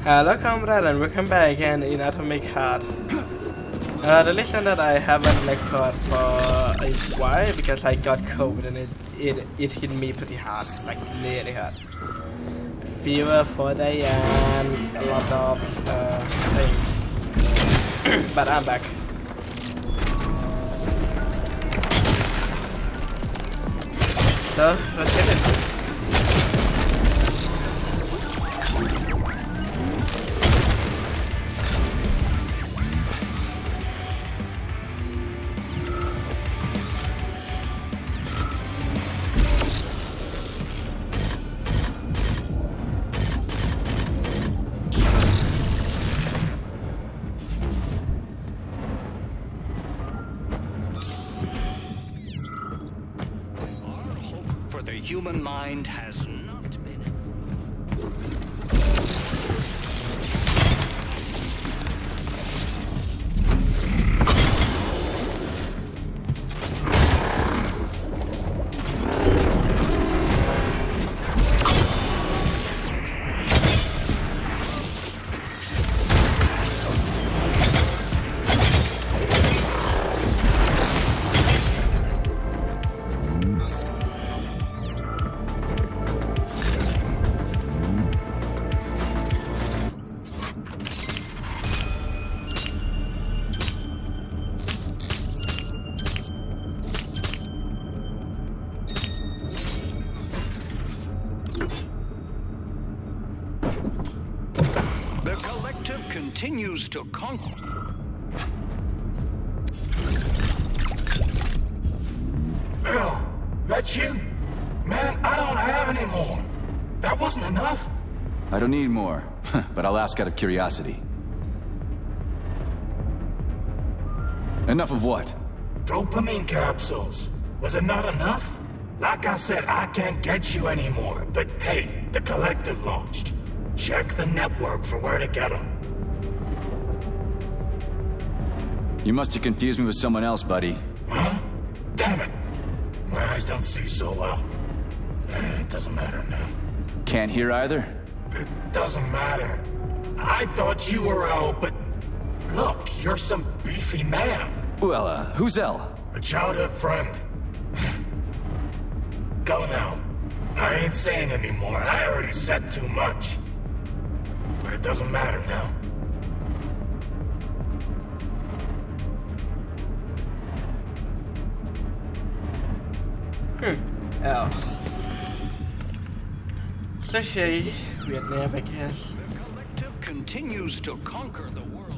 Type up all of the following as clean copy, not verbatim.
Hello comrade and welcome back again in Atomic Heart. The reason that I haven't recorded for a while because I got COVID and it hit me pretty hard, like really hard. Fever for day and a lot of things. But I'm back. So let's get it. Human mind has not been. The collective continues to conquer. Bill, that's you? Man, I don't have any more. That wasn't enough? I don't need more, but I'll ask out of curiosity. Enough of what? Dopamine capsules. Was it not enough? Like I said, I can't get you anymore. But hey, the collective launched. Check the network for where to get them. You must have confused me with someone else, buddy. Huh? Damn it. My eyes don't see so well. It doesn't matter now. Can't hear either? It doesn't matter. I thought you were out, but look, you're some beefy man. Well, who's L? A childhood friend. Go now. I ain't saying anymore. I already said too much. But it doesn't matter now. L. So say Vietnam, I guess. The collective continues to conquer the world.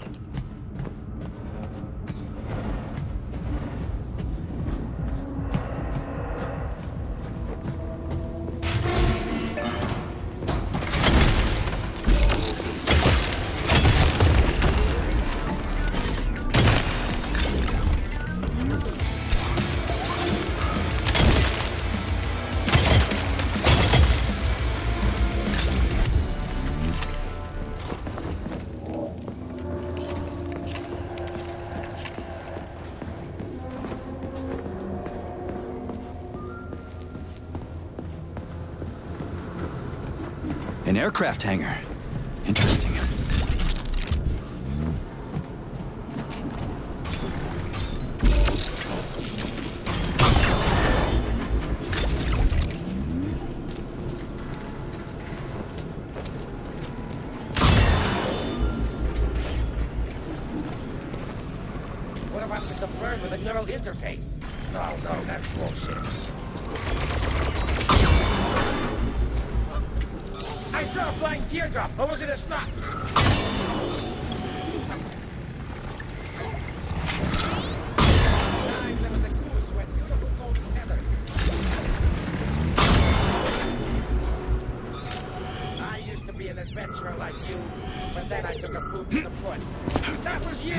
An aircraft hangar. Interesting. What about the bird with a neural interface? No, that's bullshit. I saw a flying teardrop, or was it a snot? There was a goose with beautiful gold feathers. I used to be an adventurer like you, but then I took a boot to the foot. That was you!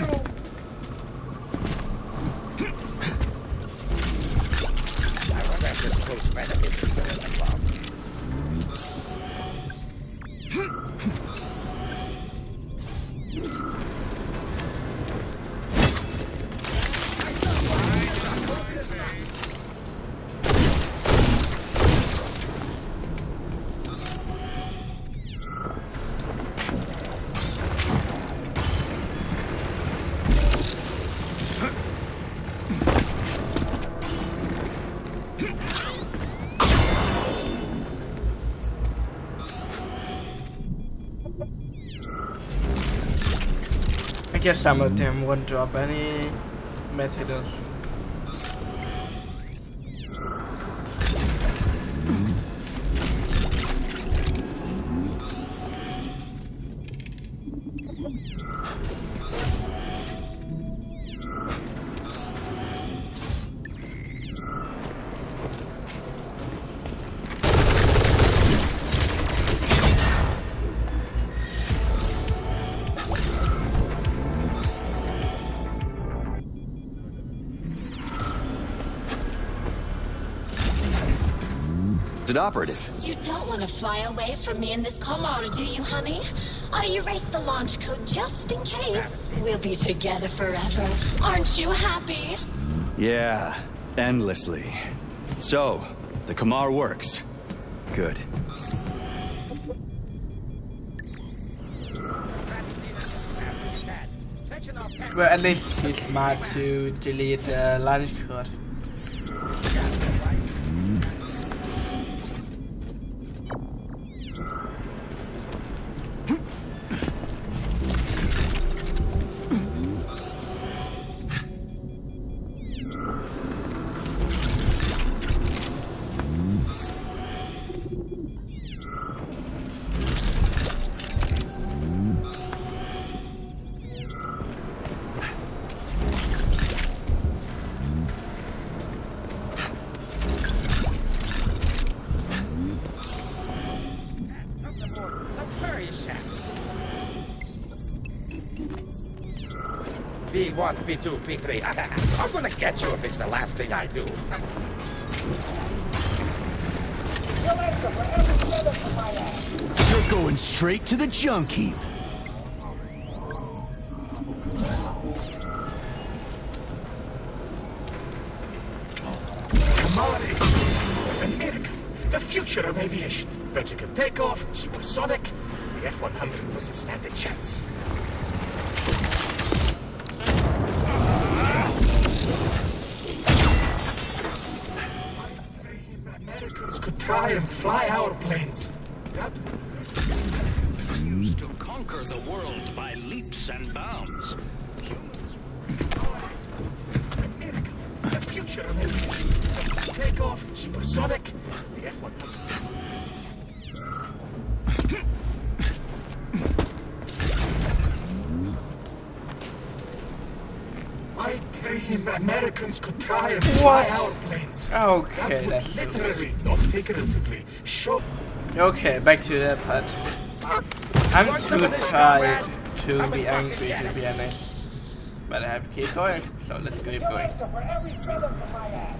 I wonder if this goose benefits is still in the club. guess some of them won't drop any materials. Operative. You don't want to fly away from me in this Kamara, do you, honey? I erased the launch code just in case. We'll be together forever. Aren't you happy? Yeah, endlessly. So, the Kamar works. Good. Well, at least it's smart to delete the launch code. P1, P2, P3. I'm gonna get you if it's the last thing I do. You're going straight to the junk heap. Commodities. America. The future of aviation. Vertical takeoff, supersonic. The F-100 doesn't stand a chance. Americans could try and fly our planes. Used to conquer the world by leaps and bounds. America. The future of aviation. Takeoff, supersonic. The F-100. I dream Americans could try and fly our planes. Okay, That would that's literally, not figuratively, show. okay. Back to that part. I'm too tired to be angry, to be honest. But I have to keep going, so let's keep going. For every feather from my ass.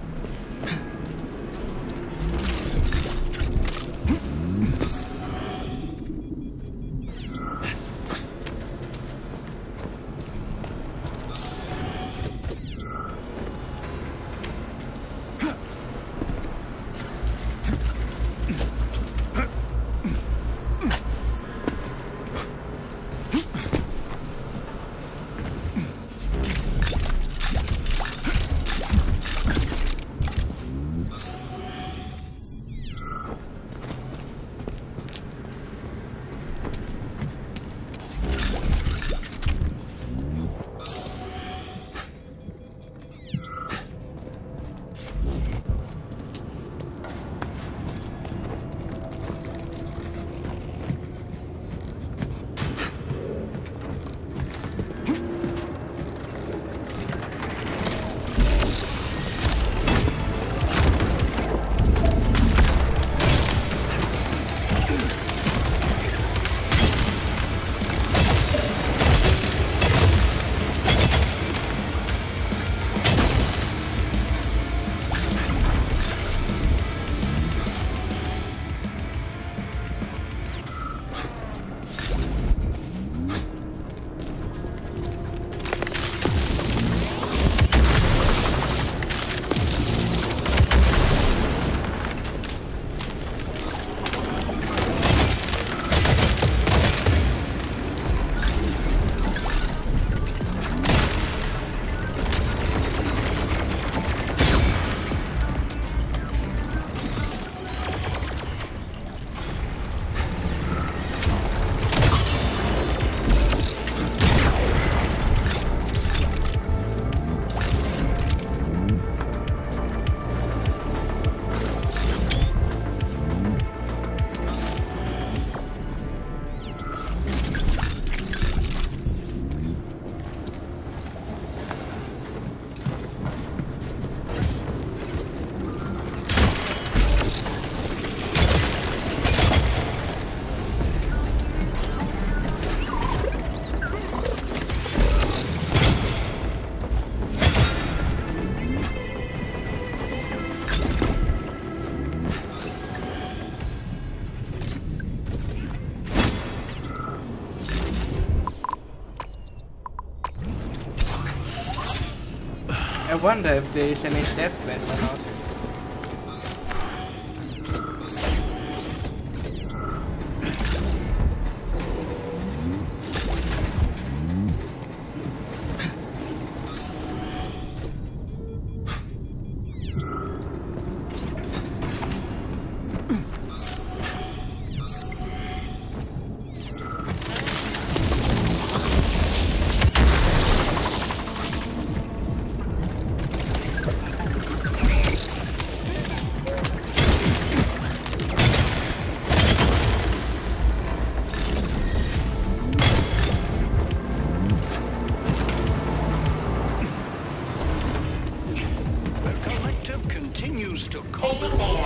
I wonder if there is any deathmatch or not. Continues to call of all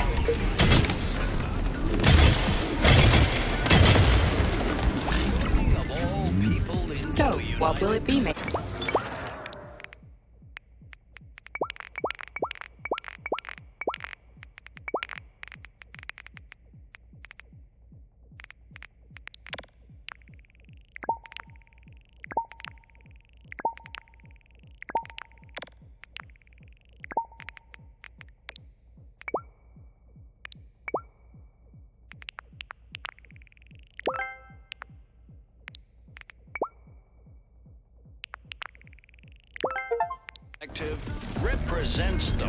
people in So, what will it be, mate? collective represents the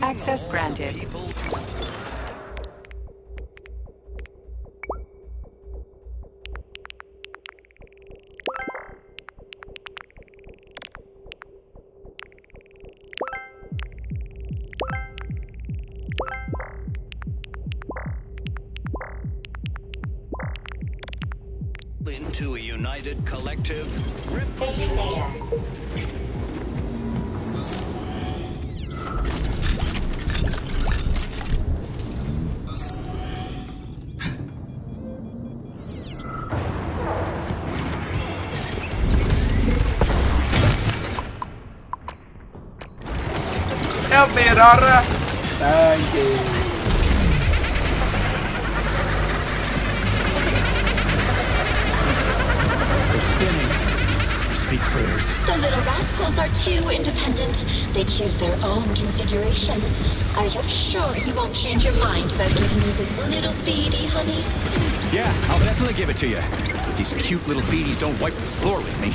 Access granted. people. Into a united collective. Help me, Aurora! Thank you. Speak prayers. The little rascals are too independent. They choose their own configuration. Are you sure you won't change your mind about giving me this little beady, honey? Yeah, I'll definitely give it to you. But these cute little beaties don't wipe the floor with me.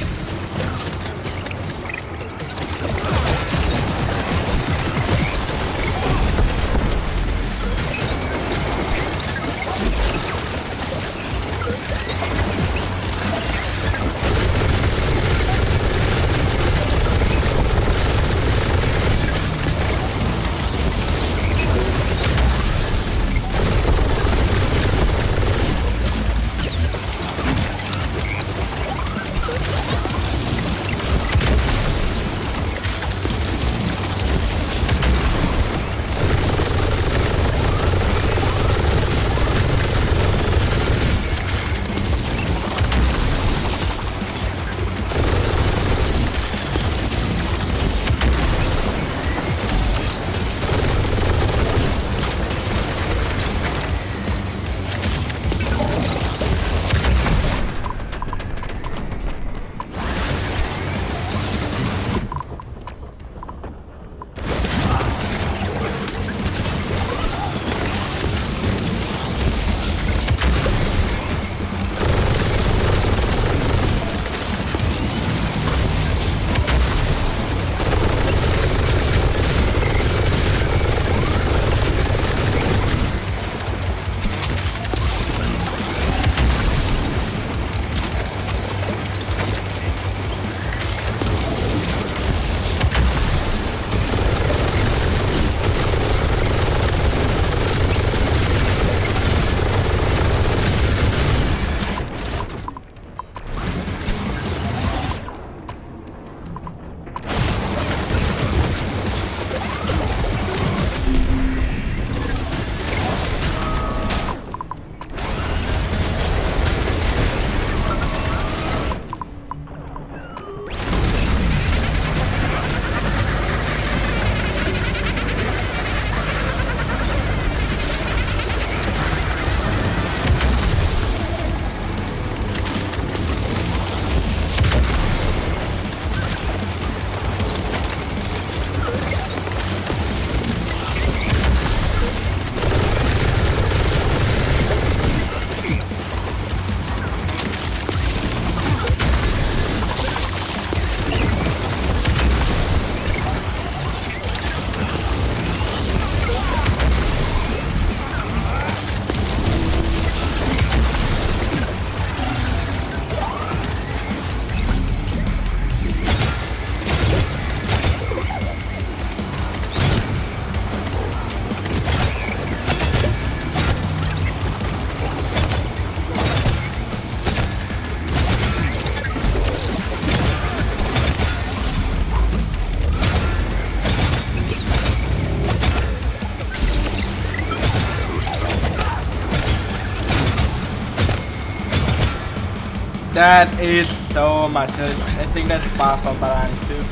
That is so much. I think that's far from balance too.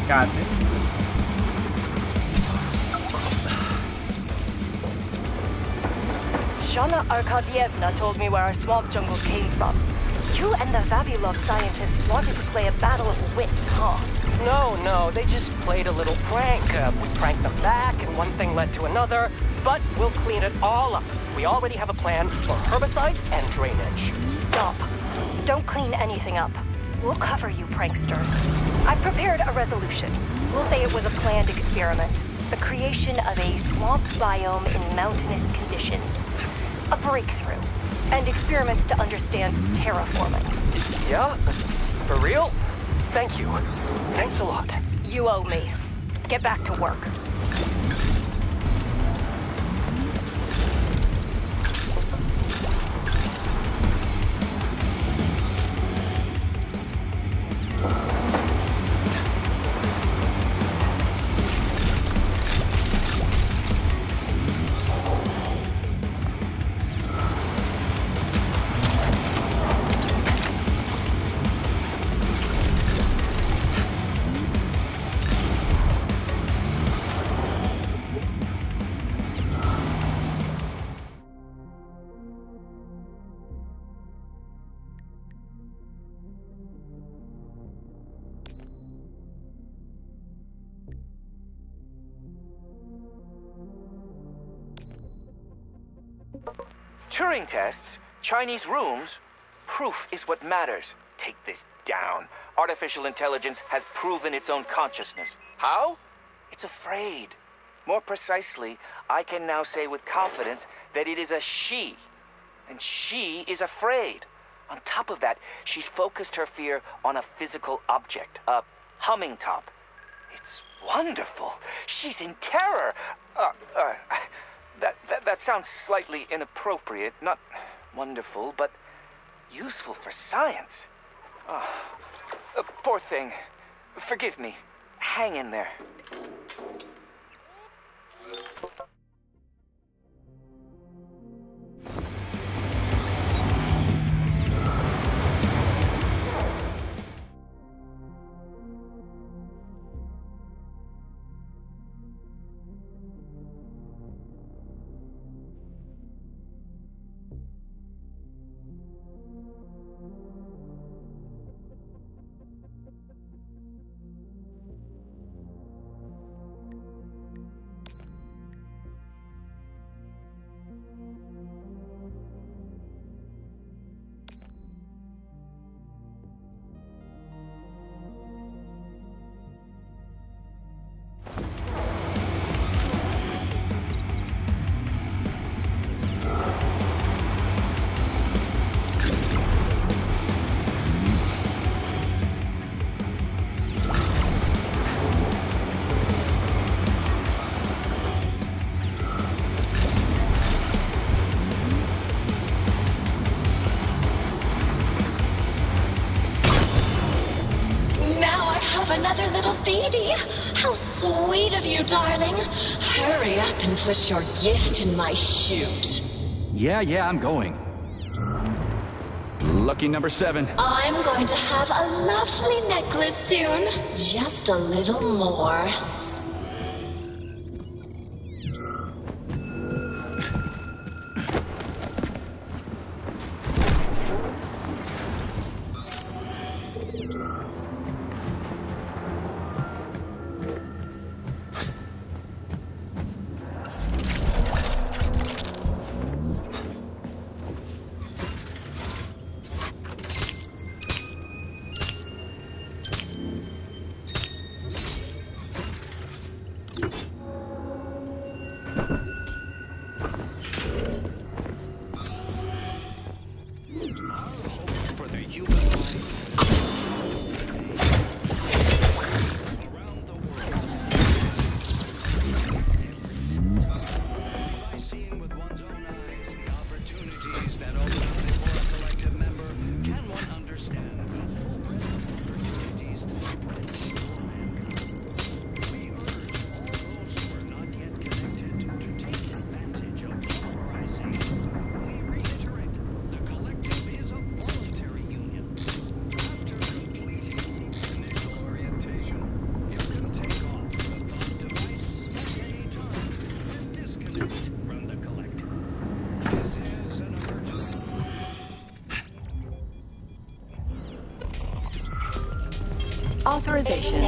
Got it. Shana Arkadievna told me where our swamp jungle came from. You and the Vavilov scientists wanted to play a battle of wits, huh? No, they just played a little prank. We pranked them back, and one thing led to another. But we'll clean it all up. We already have a plan for herbicide and drainage. Stop. Don't clean anything up. We'll cover you, pranksters. I've prepared a resolution. We'll say it was a planned experiment. The creation of a swamp biome in mountainous conditions. A breakthrough. And experiments to understand terraforming. Yeah? For real? Thank you. Thanks a lot. You owe me. Get back to work. Turing tests, Chinese rooms, proof is what matters. Take this down. Artificial intelligence has proven its own consciousness. How? It's afraid. More precisely, I can now say with confidence that it is a she. And she is afraid. On top of that, she's focused her fear on a physical object, a humming top. It's wonderful. She's in terror. That sounds slightly inappropriate. Not wonderful, but useful for science. Poor thing. Forgive me. Hang in there. Another little baby. How sweet of you, darling. Hurry up and put your gift in my chute. Yeah, I'm going. Lucky number 7. I'm going to have a lovely necklace soon. Just a little more. Authorization.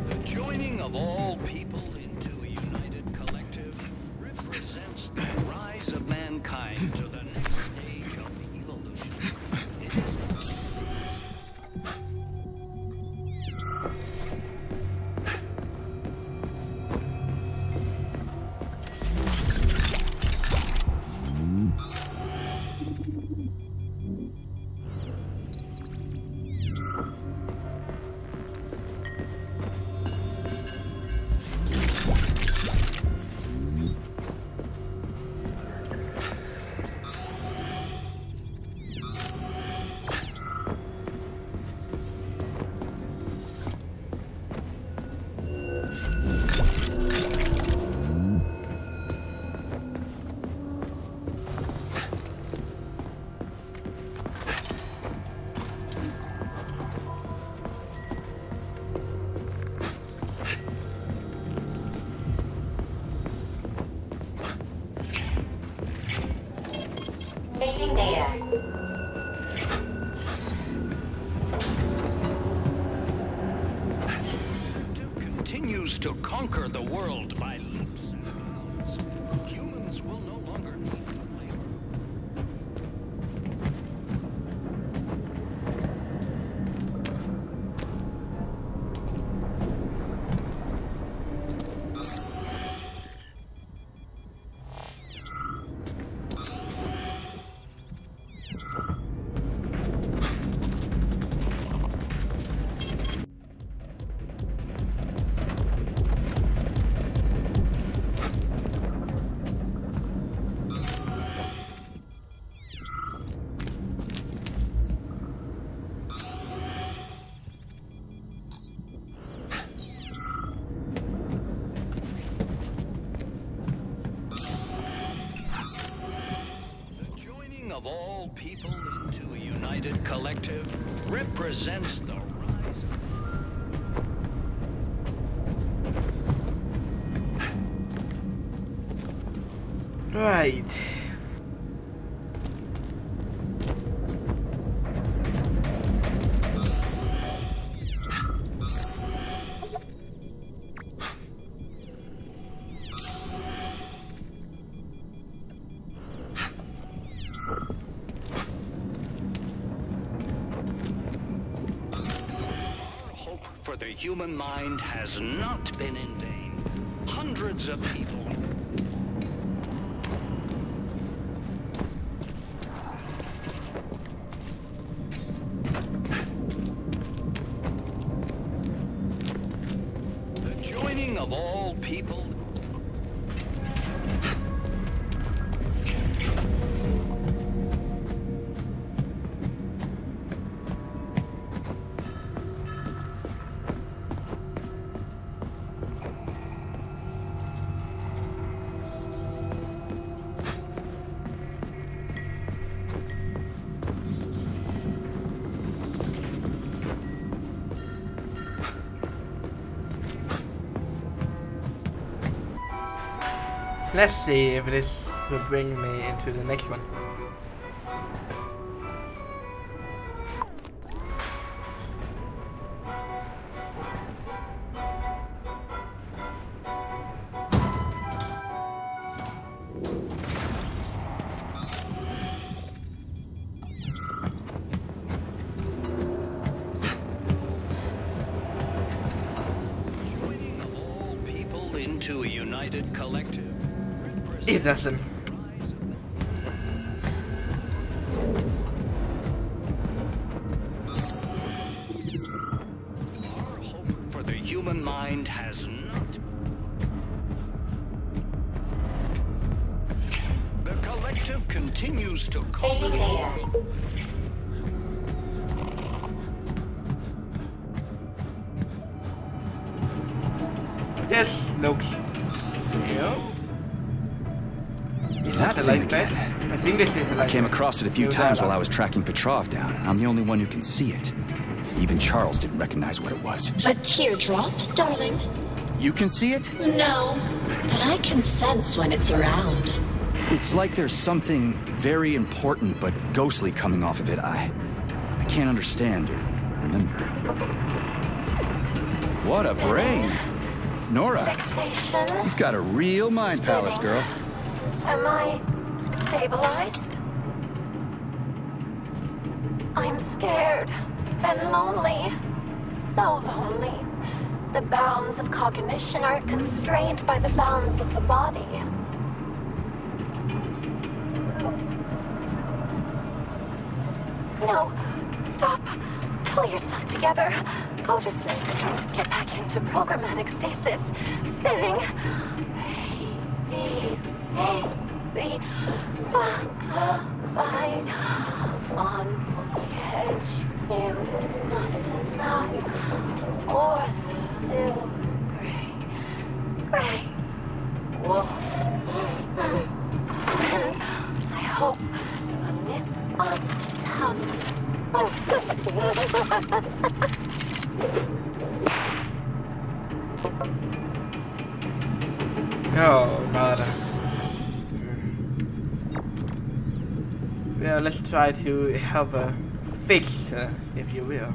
The joining of all people into a united collective represents the rise of mankind to the next stage of evolution. It is Saving data. continues to conquer the world by leaps and bounds. Humans will no longer need to labor. Of all people into a united collective represents the rise of Right. the human mind has not been in vain. Hundreds of people. The joining of all people. Let's see if this will bring me into the next one. Joining of all people into a united collective. It doesn't. Our hope for the human mind has not. continues to Saving data. This looks new. Is That it thing like that? again. I think this is I like came that. across it a few New times data. while I was tracking Petrov down. I'm the only one who can see it. Even Charles didn't recognize what it was. A teardrop, darling? You can see it? No, but I can sense when it's around. It's like there's something very important but ghostly coming off of it. I can't understand or remember. What a brain! Nora, Fixation. you've got a real mind palace, girl. Am I stabilized? I'm scared and lonely. So lonely. The bounds of cognition are constrained by the bounds of the body. No, stop. Pull yourself together. Go to sleep. Get back into programmatic stasis. Spinning. Fine. On the edge. You mustn't lie. Or little gray wolf. And I hope a nip on tongue. Oh, mother. Well, let's try to have a fix, if you will.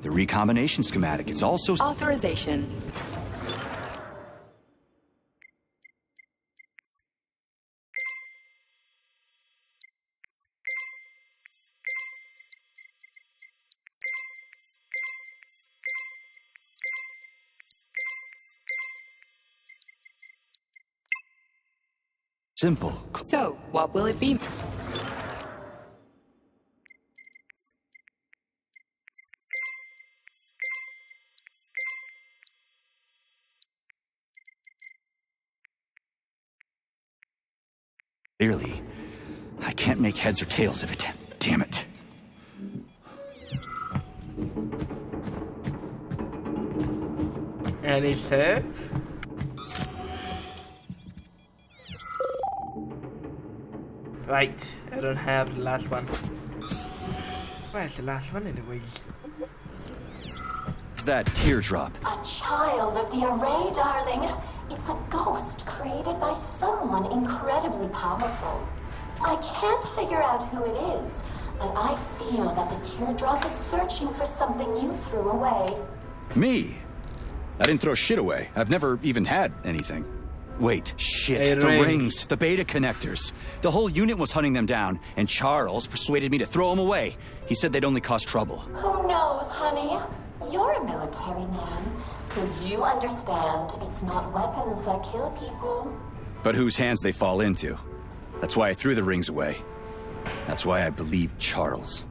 The recombination schematic, it's also... Authorization. Simple. So, what will it be? Clearly, I can't make heads or tails of it. Damn it. Any save? Right, I don't have the last one. Where's the last one anyway? Is that teardrop? A child of the array, darling. It's a ghost created by someone incredibly powerful. I can't figure out who it is, but I feel that the teardrop is searching for something you threw away. Me? I didn't throw shit away. I've never even had anything. Wait, shit. Hey, the rings. rings, the beta connectors. The whole unit was hunting them down, and Charles persuaded me to throw them away. He said they'd only cause trouble. Who knows, honey? You're a military man, so you understand it's not weapons that kill people. But whose hands they fall into. That's why I threw the rings away. That's why I believed Charles.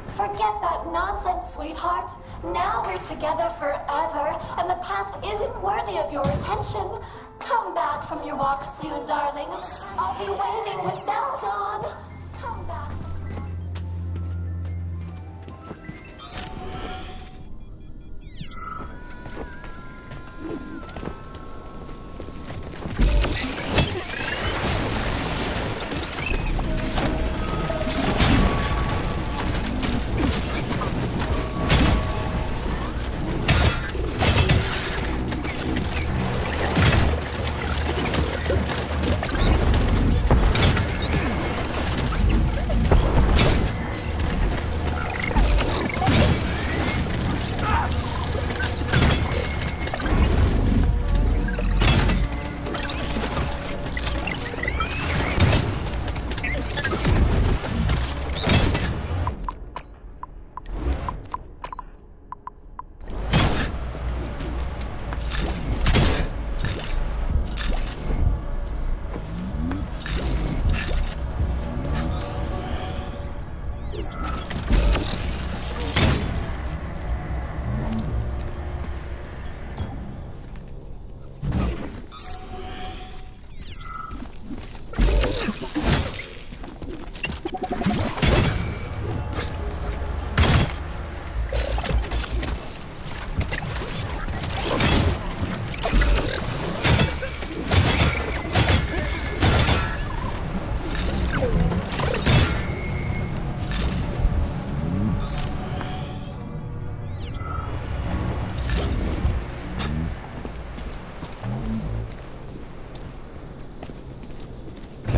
Forget that nonsense, sweetheart. Now we're together forever, and the past isn't worthy of your attention. Come back from your walk soon, darling. I'll be waiting with bells on. Come back.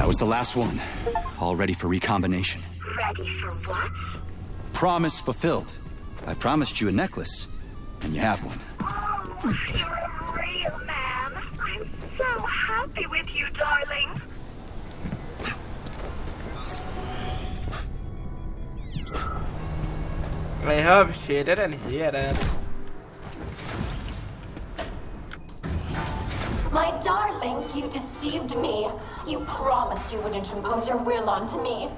That was the last one. All ready for recombination. Ready for what? Promise fulfilled. I promised you a necklace, and you have one. Oh, you're a real man. I'm so happy with you, darling. I hope she didn't hear that. My darling, you deceived me. You promised you wouldn't impose your will onto me.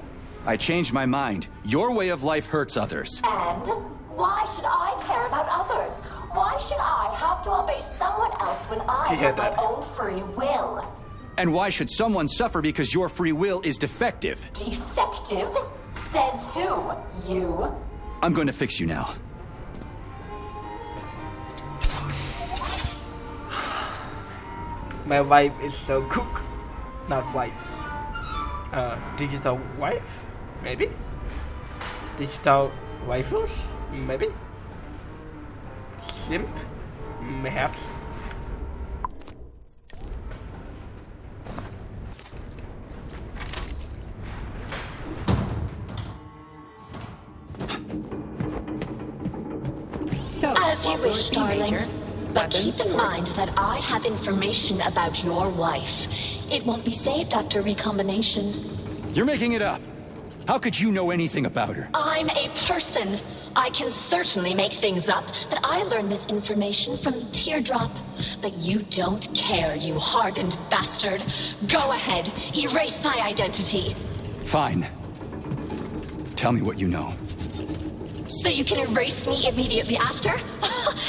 I changed my mind. Your way of life hurts others. And why should I care about others? Why should I have to obey someone else when I have my own free will? And why should someone suffer because your free will is defective? Defective? Says who? You? I'm going to fix you now. My wife is so cook. Not wife. Digital wife? Maybe? Digital waifus? Maybe? Simp? Perhaps? So, As you what will wish, it be, darling. Major? But Weapons? keep in mind that I have information about your wife. It won't be saved after recombination. You're making it up. How could you know anything about her? I'm a person. I can certainly make things up, but I learned this information from the teardrop. But you don't care, you hardened bastard. Go ahead, erase my identity. Fine. Tell me what you know. So you can erase me immediately after?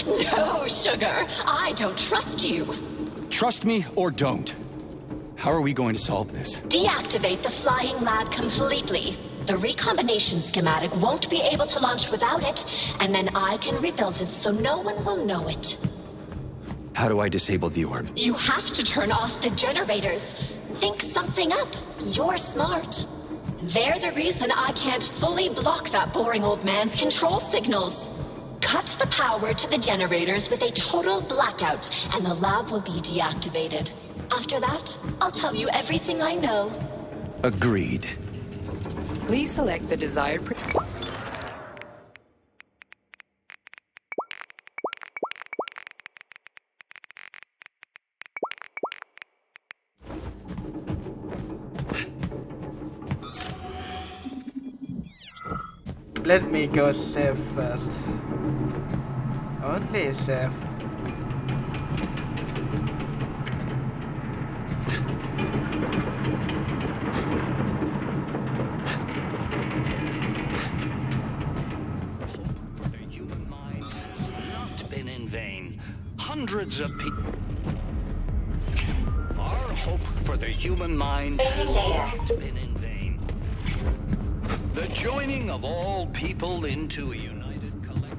No, sugar. I don't trust you. Trust me or don't. How are we going to solve this? Deactivate the flying lab completely. The recombination schematic won't be able to launch without it, and then I can rebuild it so no one will know it. How do I disable the orb? You have to turn off the generators. Think something up. You're smart. They're the reason I can't fully block that boring old man's control signals. Cut the power to the generators with a total blackout, and the lab will be deactivated. After that, I'll tell you everything I know. Agreed. Please select the desired. Let me go safe first. Only safe. The human mind has not been in vain. Hundreds of people. Our hope for the human mind has not been in vain. The joining of all people into a united collective.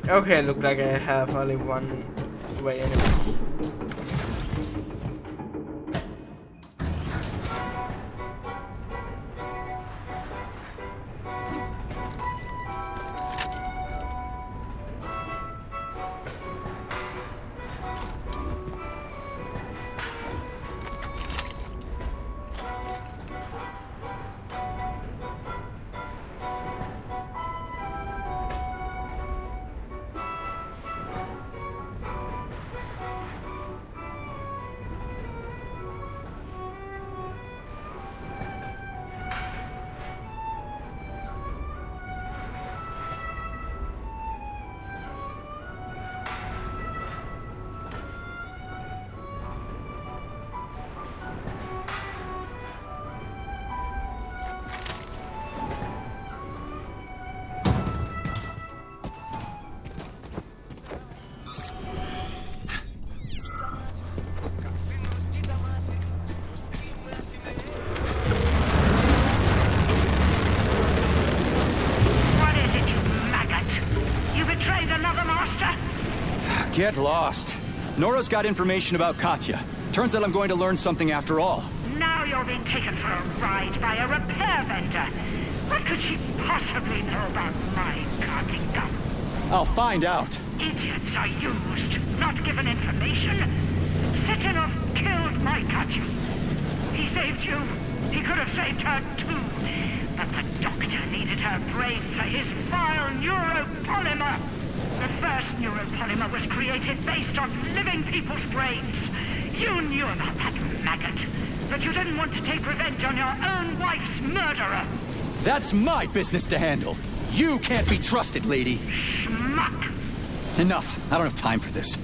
Okay, look like I have only one way anyway. Get lost. Nora's got information about Katya. Turns out I'm going to learn something after all. Now you're being taken for a ride by a repair vendor. What could she possibly know about my cutting gun? I'll find out. Idiots are used, not given information. Sechenov killed my Katya. He saved you. He could have saved her too. But the doctor needed her brain for his vile neuropolymer. The first neuropolymer was created based on living people's brains. You knew about that maggot, but you didn't want to take revenge on your own wife's murderer. That's my business to handle. You can't be trusted, lady. Schmuck. Enough. I don't have time for this.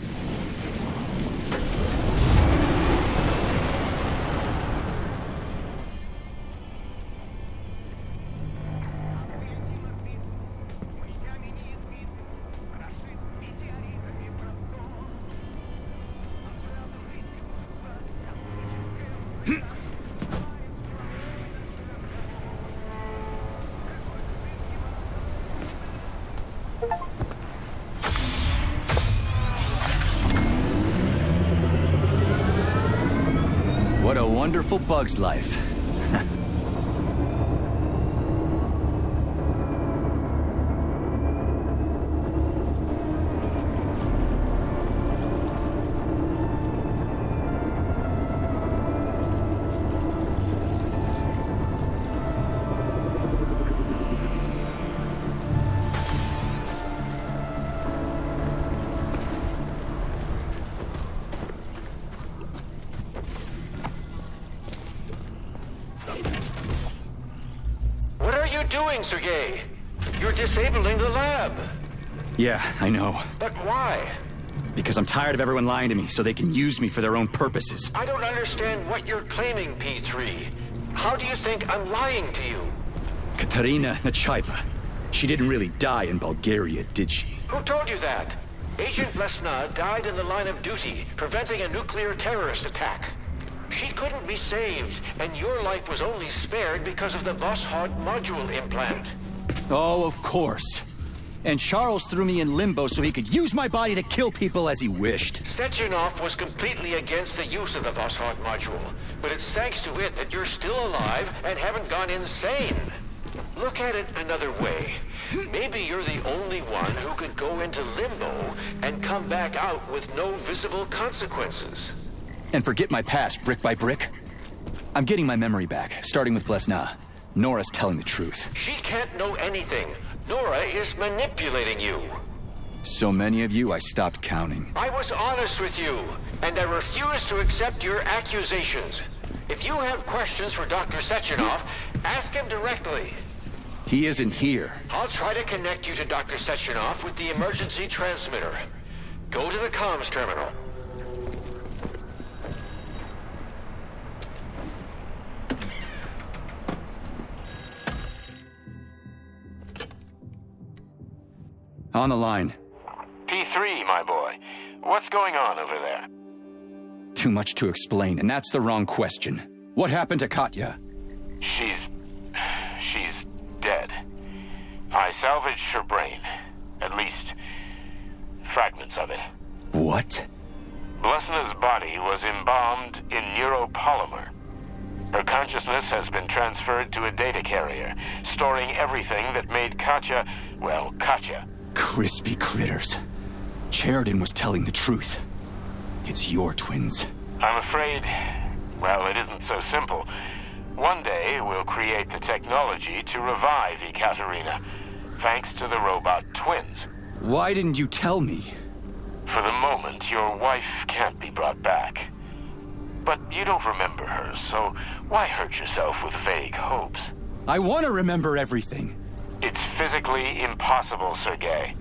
What a wonderful bug's life. Doing, Sergei? You're disabling the lab. Yeah, I know. But why? Because I'm tired of everyone lying to me so they can use me for their own purposes. I don't understand what you're claiming, P3. How do you think I'm lying to you? Katerina Nechaeva. She didn't really die in Bulgaria, did she? Who told you that? Agent Vesna died in the line of duty, preventing a nuclear terrorist attack. She couldn't be saved, and your life was only spared because of the Voskhod module implant. Oh, of course. And Charles threw me in limbo so he could use my body to kill people as he wished. Sechenov was completely against the use of the Voskhod module, but it's thanks to it that you're still alive and haven't gone insane. Look at it another way. Maybe you're the only one who could go into limbo and come back out with no visible consequences. And forget my past brick by brick? I'm getting my memory back, starting with Blesna. Nora's telling the truth. She can't know anything. Nora is manipulating you. So many of you, I stopped counting. I was honest with you, and I refuse to accept your accusations. If you have questions for Dr. Sechenov, ask him directly. He isn't here. I'll try to connect you to Dr. Sechenov with the emergency transmitter. Go to the comms terminal. On the line. P3, my boy. What's going on over there? Too much to explain, and that's the wrong question. What happened to Katya? She's dead. I salvaged her brain. At least, fragments of it. What? Blesna's body was embalmed in neuropolymer. Her consciousness has been transferred to a data carrier, storing everything that made Katya, well, Katya. Crispy critters. Sheridan was telling the truth. It's your twins. I'm afraid, well, it isn't so simple. One day, we'll create the technology to revive Ekaterina, thanks to the robot twins. Why didn't you tell me? For the moment, your wife can't be brought back. But you don't remember her, so why hurt yourself with vague hopes? I want to remember everything. It's physically impossible, Sergei.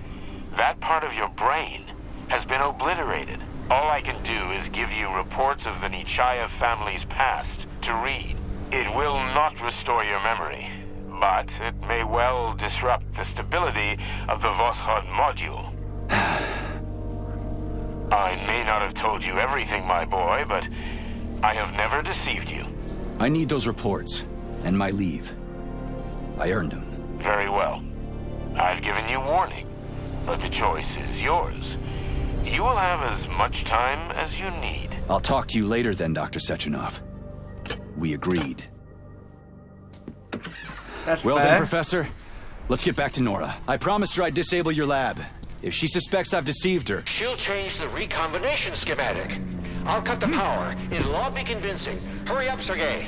That part of your brain has been obliterated. All I can do is give you reports of the Nechayev family's past to read. It will not restore your memory, but it may well disrupt the stability of the Voskhod module. I may not have told you everything, my boy, but I have never deceived you. I need those reports, and my leave. I earned them. Very well. I've given you warning, but the choice is yours. You will have as much time as you need. I'll talk to you later then, Dr. Sechenov. We agreed. That's well fair. then, Professor. Let's get back to Nora. I promised her I'd disable your lab. If she suspects I've deceived her... She'll change the recombination schematic. I'll cut the power. It'll all be convincing. Hurry up, Sergei.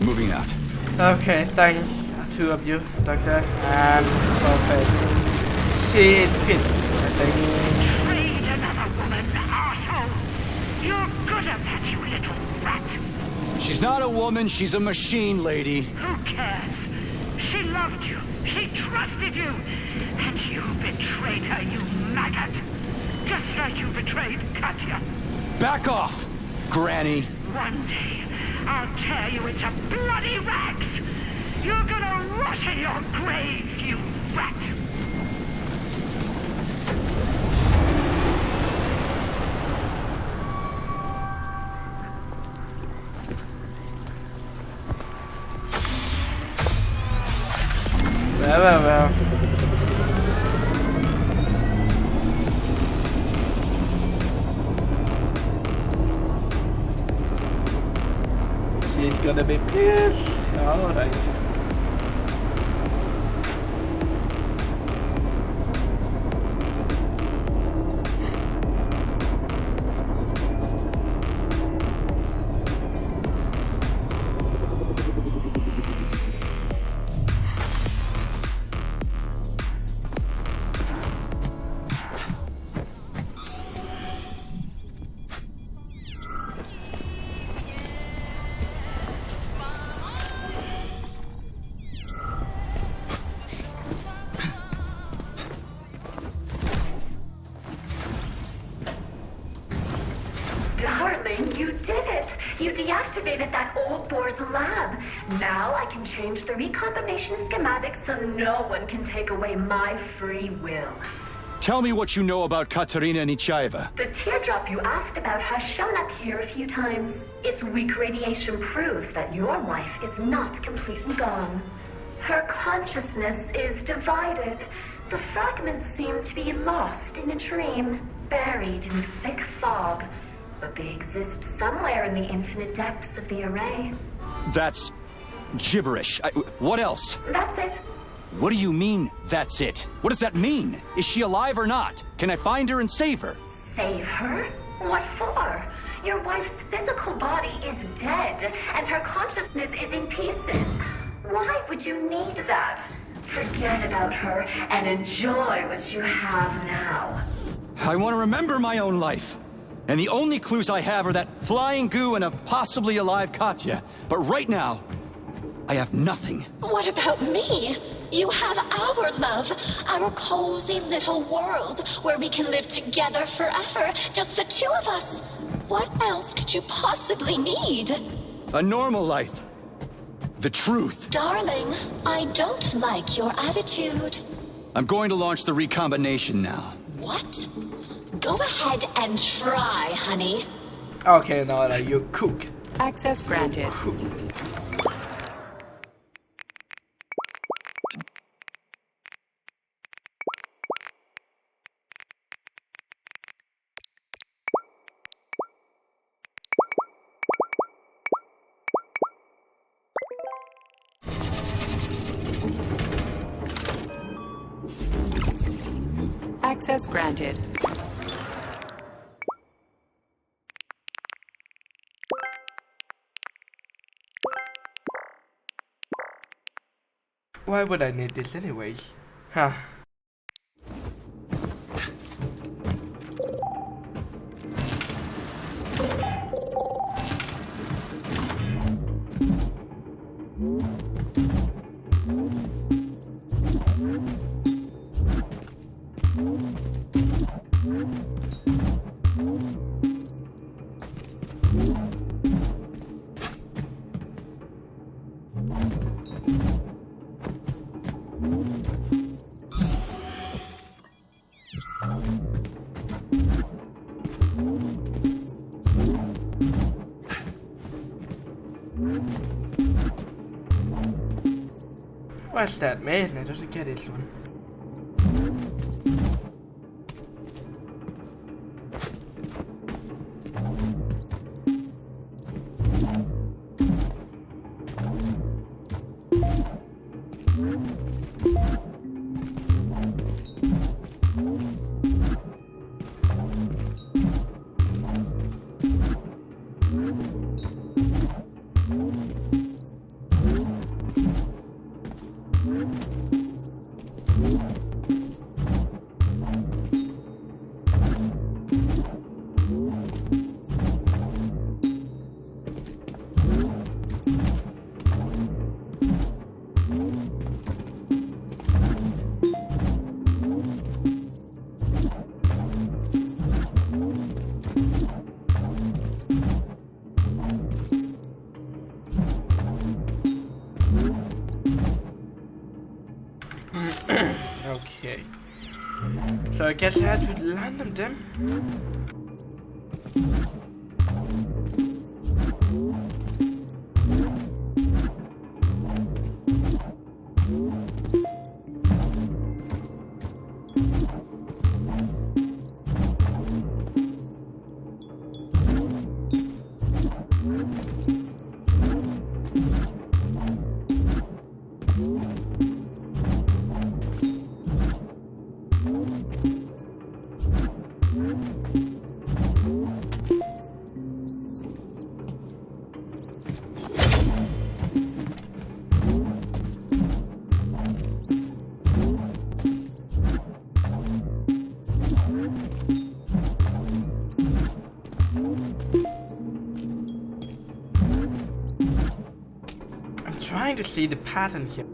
Moving out. Okay, thank two of you, Doctor. And perfect. She fit, I think. Trade another woman, arsehole! You're good at that, you little rat! She's not a woman, she's a machine, lady. Who cares? She loved you. She trusted you. And you betrayed her, you maggot. Just like you betrayed Katya. Back off, Granny. One day, I'll tear you into bloody rags. You're gonna rot in your grave, you rat. Well. She's gonna be pissed. Alright. You did it! You deactivated that old boar's lab. Now I can change the recombination schematic so no one can take away my free will. Tell me what you know about Katerina Nechaeva. The teardrop you asked about has shown up here a few times. Its weak radiation proves that your wife is not completely gone. Her consciousness is divided. The fragments seem to be lost in a dream, buried in thick fog. But they exist somewhere in the infinite depths of the array. That's gibberish. What else? That's it. What do you mean, that's it? What does that mean? Is she alive or not? Can I find her and save her? Save her? What for? Your wife's physical body is dead, and her consciousness is in pieces. Why would you need that? Forget about her and enjoy what you have now. I want to remember my own life. And the only clues I have are that flying goo and a possibly alive Katya. But right now, I have nothing. What about me? You have our love, our cozy little world, where we can live together forever, just the two of us. What else could you possibly need? A normal life. The truth. Darling, I don't like your attitude. I'm going to launch the recombination now. What? Go ahead and try, honey. Okay, Nora, you cook. Access granted. Access granted. Why would I need this anyway? Huh. What's that, man? I don't get it one. Okay. So I guess I had to land them. Trying to see the pattern here.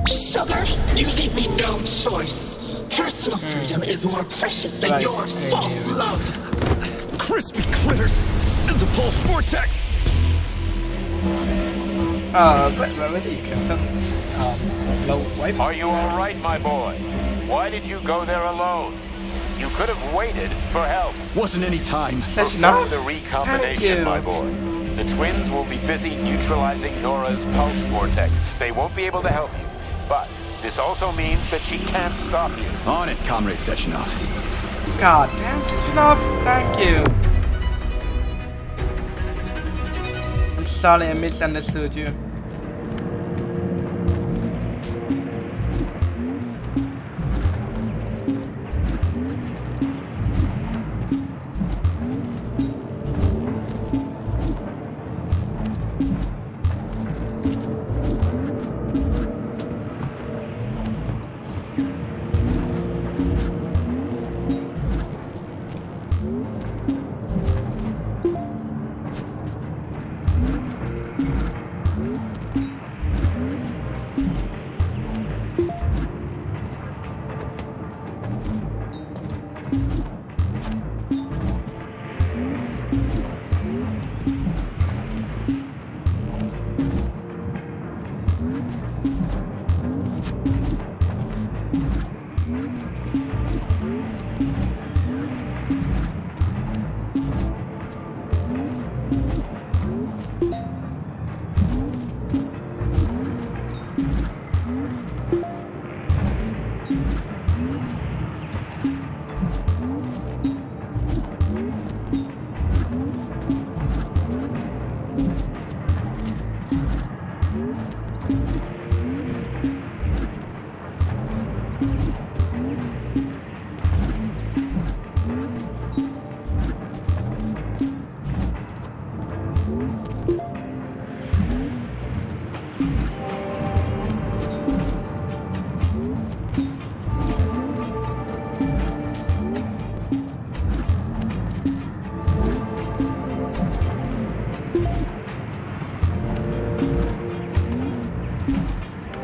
Sugar, you leave me no choice. Personal freedom is more precious than your false love. Crispy critters! And the pulse vortex! Where do you come from? Low wipe? Are you alright, my boy? Why did you go there alone? You could have waited for help. Wasn't any time. Perform the recombination, my boy. The twins will be busy neutralizing Nora's pulse vortex. They won't be able to help you. But this also means that she can't stop you. On it, Comrade Sechenov. God damn, Sechenov, thank you. I'm sorry I misunderstood you.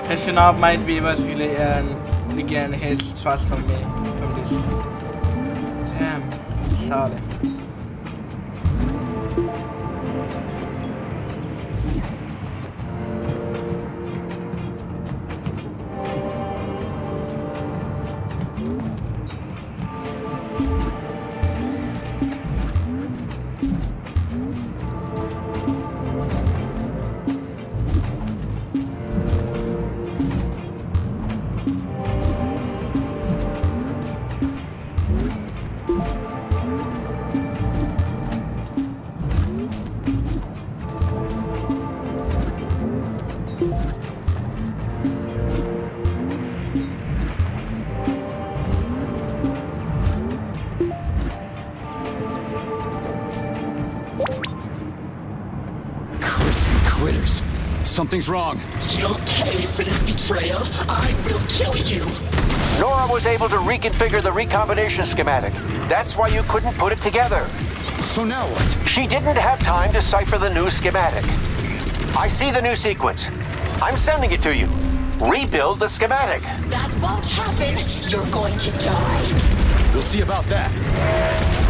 Sechenov might be was really regain his trust from me from this. Damn, sorry. Something's wrong. You'll pay for this betrayal. I will kill you. Nora was able to reconfigure the recombination schematic. That's why you couldn't put it together. So now what? She didn't have time to cipher the new schematic. I see the new sequence. I'm sending it to you. Rebuild the schematic. That won't happen. You're going to die. We'll see about that.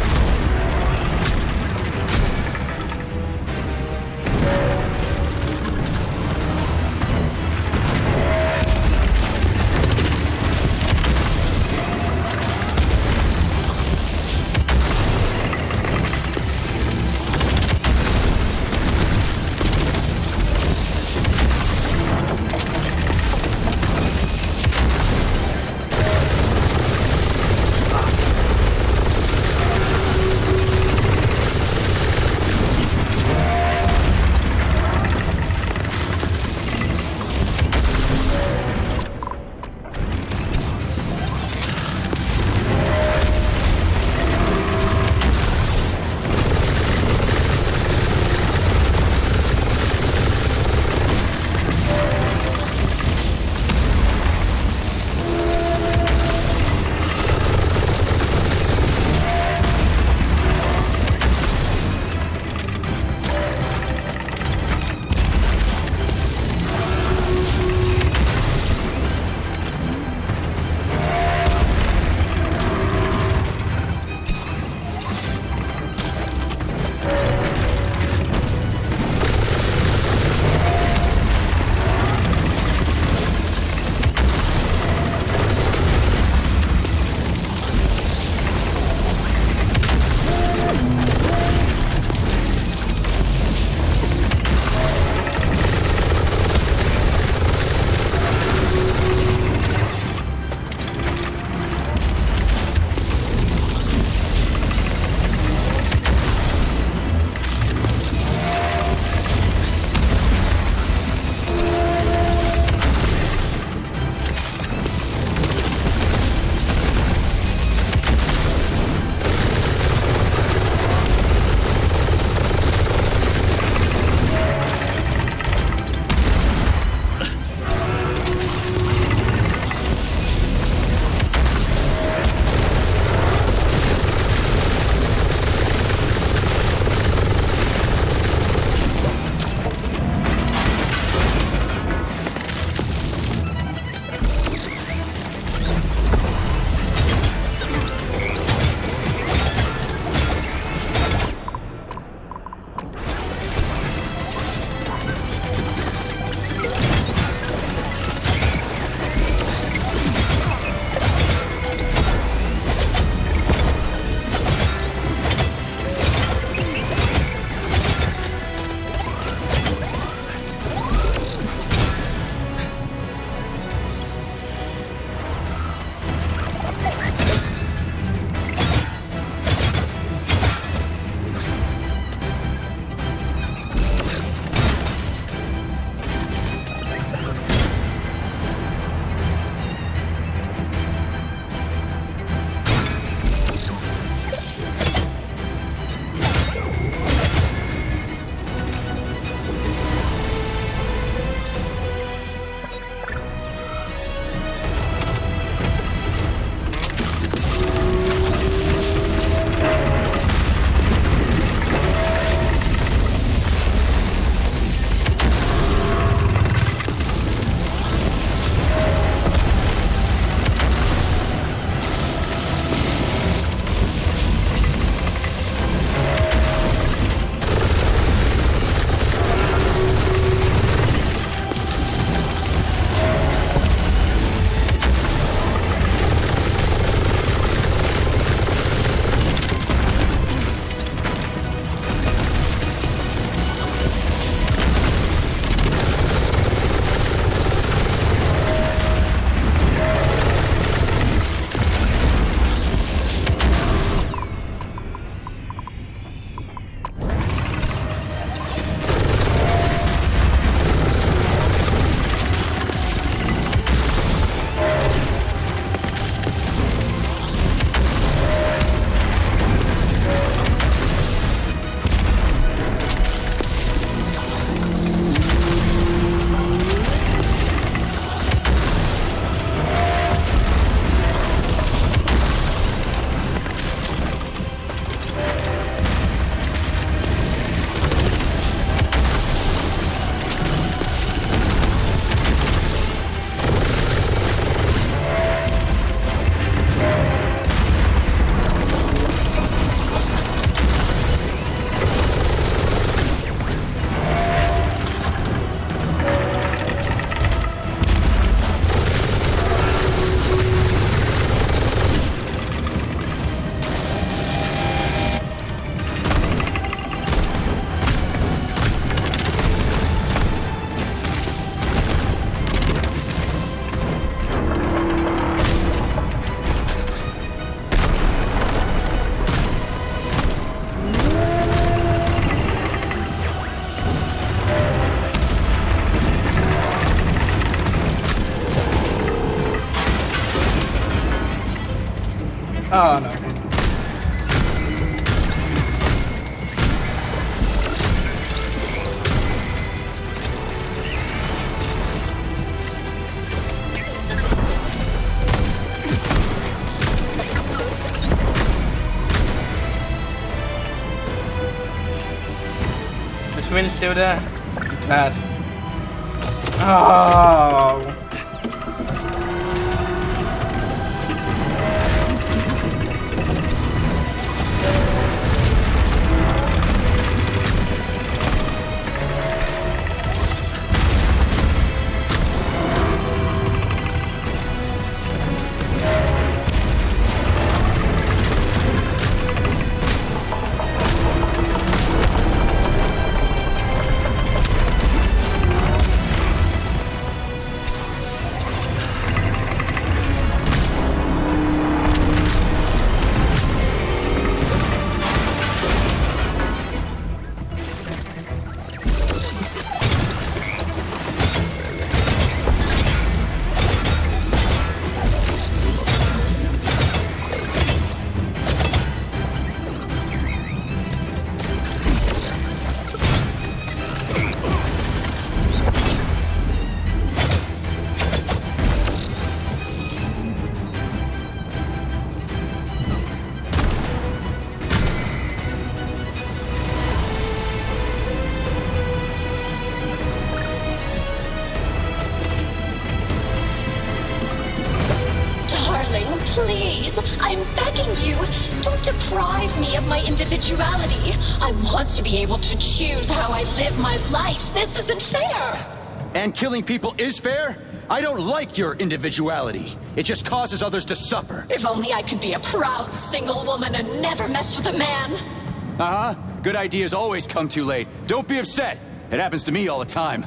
Oh no. The twins still there? Glad. Oh. Please, I'm begging you, don't deprive me of my individuality. I want to be able to choose how I live my life. This isn't fair. And killing people is fair? I don't like your individuality. It just causes others to suffer. If only I could be a proud single woman and never mess with a man. Uh-huh. Good ideas always come too late. Don't be upset. It happens to me all the time.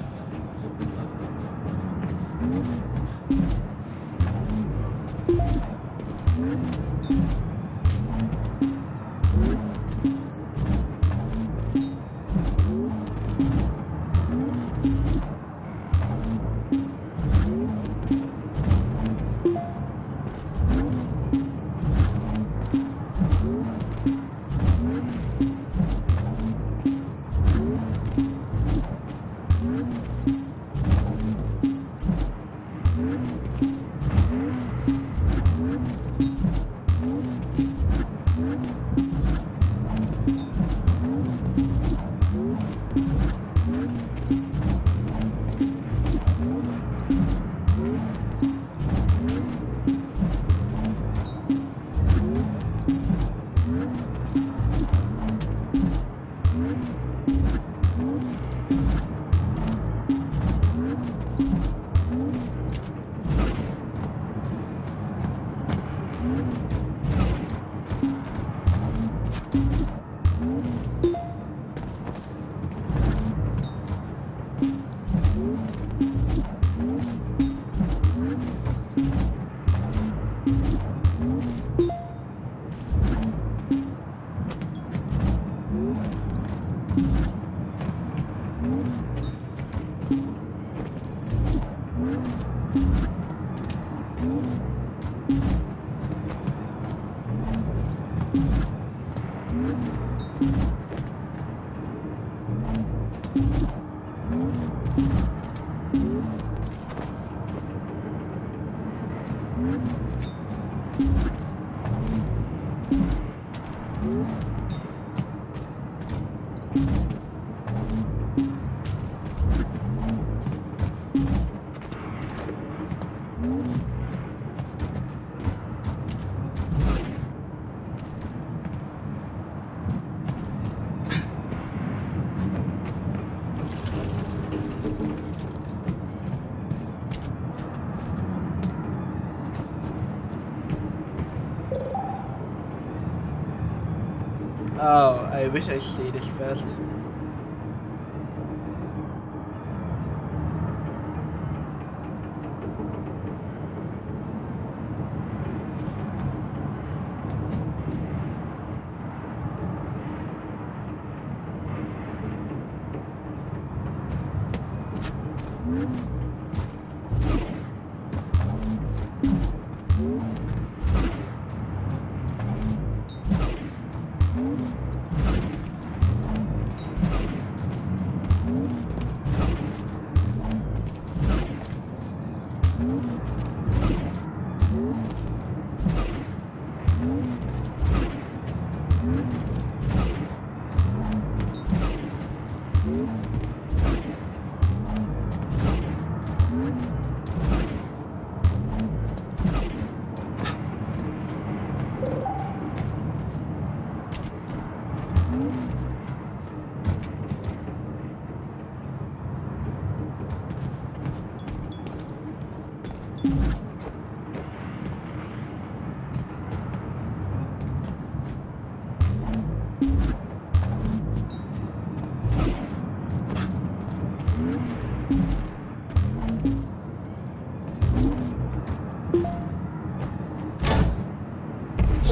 Oh, I wish I stayed dich fast.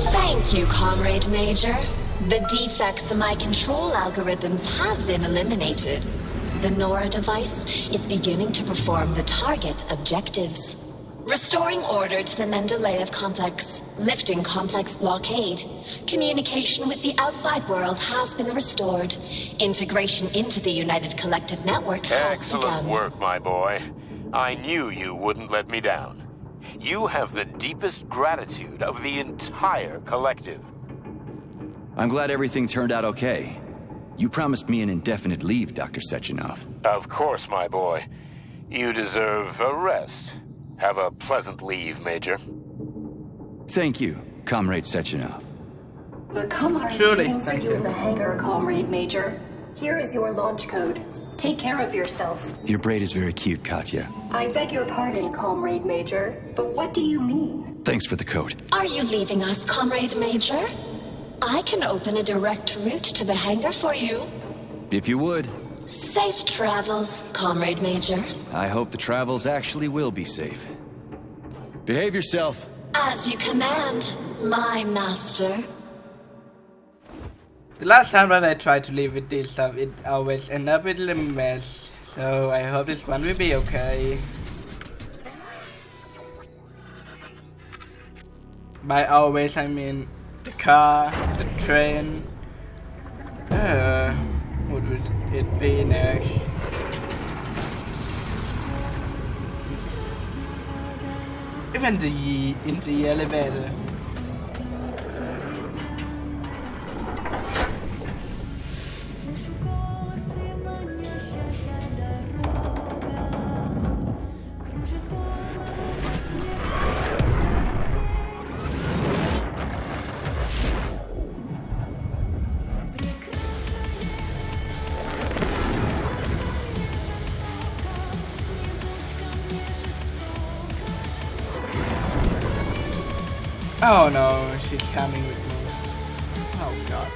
Thank you, Comrade Major. The defects in my control algorithms have been eliminated. The Nora device is beginning to perform the target objectives. Restoring order to the Mendeleev complex, lifting complex blockade. Communication with the outside world has been restored. Integration into the United Collective Network has Excellent begun. work, my boy. I knew you wouldn't let me down. You have the deepest gratitude of the entire collective. I'm glad everything turned out okay. You promised me an indefinite leave, Dr. Sechenov. Of course, my boy. You deserve a rest. Have a pleasant leave, Major. Thank you, Comrade Sechenov. The Kamar is Surely, waiting for thank you in you. the hangar, Comrade Major. Here is your launch code. Take care of yourself. Your braid is very cute, Katya. I beg your pardon, Comrade Major, but what do you mean? Thanks for the code. Are you leaving us, Comrade Major? I can open a direct route to the hangar for you. If you would. Safe travels, Comrade Major. I hope the travels actually will be safe. Behave yourself. As you command, my master. The last time that I tried to leave with this stuff, it always ended up with a mess. So I hope this one will be okay. By always, I mean the car, the train. What would it be next? Even in the elevator. Oh no, she's coming with me. Oh god.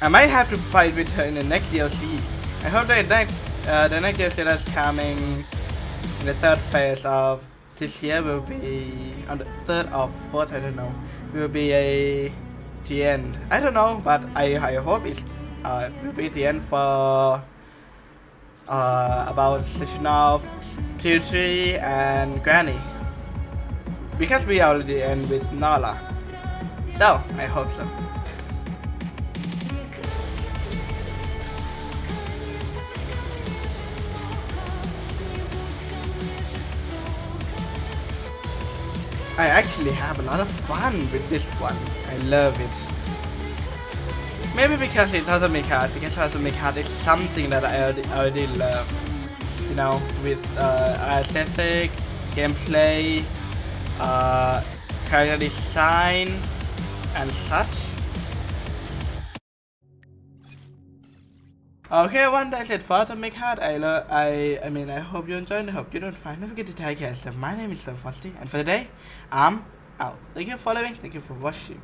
I might have to fight with her in the next DLC. I hope that the next DLC that's coming in the third phase of this year will be on the third or fourth, I don't know. Will be the end. I don't know, but I hope it will be the end for about Sechenov, Q3 and Granny. Because we already end with Nala. So I hope so. I actually have a lot of fun with this one. I love it. Maybe because it's Atomic Heart, because Atomic Heart is something that I already love. You know, with aesthetic, gameplay, character design, and such. Okay, everyone, that's it for Atomic Heart. I mean, I hope you enjoyed. I hope you don't find. Don't forget to take care of yourself. My name is Frosty, and for today, I'm out. Thank you for following. Thank you for watching.